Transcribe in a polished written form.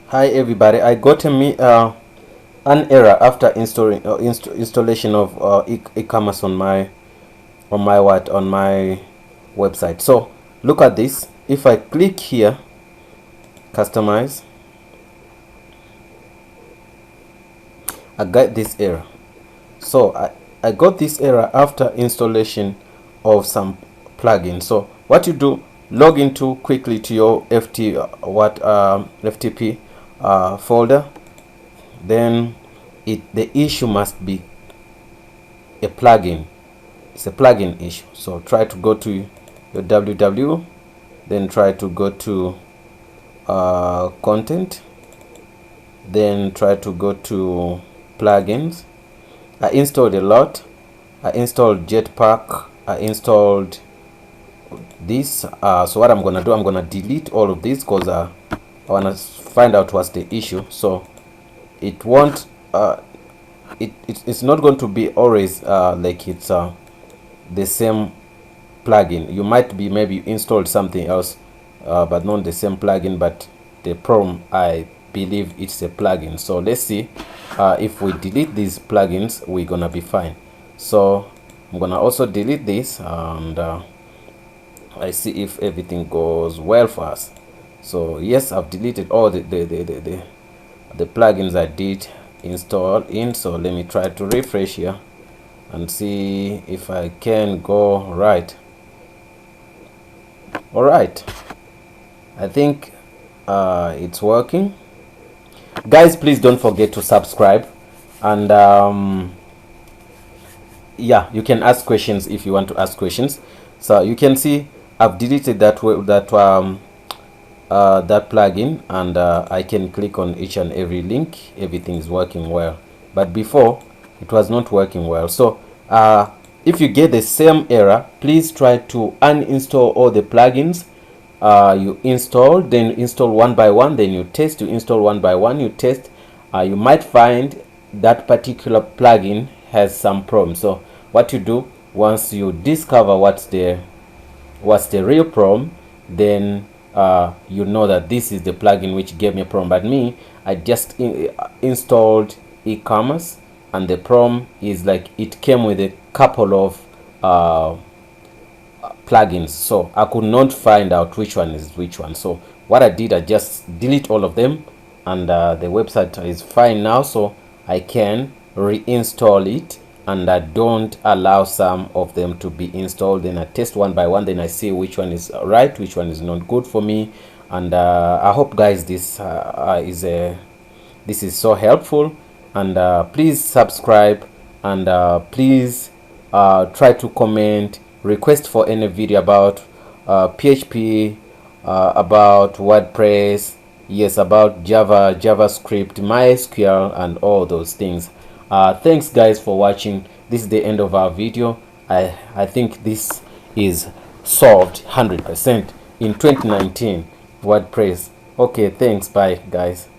Hi everybody, I got an error after installing installation of e-commerce on my website. So look at this. If I click here, customize, I got this error. So I got this error after installation of some plugin. So what you do, log into quickly to your FTP folder. Then the issue must be a plugin. It's a plugin issue. So try to go to your www, then try to go to content, then try to go to plugins. I installed a lot. I installed Jetpack. I installed this. So what I'm gonna do, I'm gonna delete all of this because I wanna find out what's the issue. So it won't. It's not going to be always like it's the same plugin. You might be maybe installed something else, but not the same plugin. But the problem, I believe it's a plugin. So let's see if we delete these plugins, we're gonna be fine. So I'm gonna also delete this, and I see if everything goes well for us. So yes, I've deleted all the plugins I did install in. So let me try to refresh here and see if I can go right. All right, I think it's working. Guys, please don't forget to subscribe, and yeah, you can ask questions if you want to ask questions. So you can see I've deleted that plugin, and I can click on each and every link. Everything is working well, but before it was not working well. So if you get the same error, please try to uninstall all the plugins you installed, then install one by one, then you test. You install one by one, you test. You might find that particular plugin has some problem. So what you do, once you discover what's the real problem, then you know that this is the plugin which gave me a problem. But me, I just installed e-commerce, and the problem is like it came with a couple of plugins, so I could not find out which one is which one. So what I did, I just delete all of them, and the website is fine now. So I can reinstall it, and I don't allow some of them to be installed. Then I test one by one, then I see which one is right, which one is not good for me. And I hope, guys, this is so helpful. And please subscribe, and please try to comment, request for any video about PHP, about WordPress, yes, about JavaScript, MySQL, and all those things. Thanks, guys, for watching. This is the end of our video. I think this is solved 100% in 2019 WordPress. Okay, thanks. Bye, guys.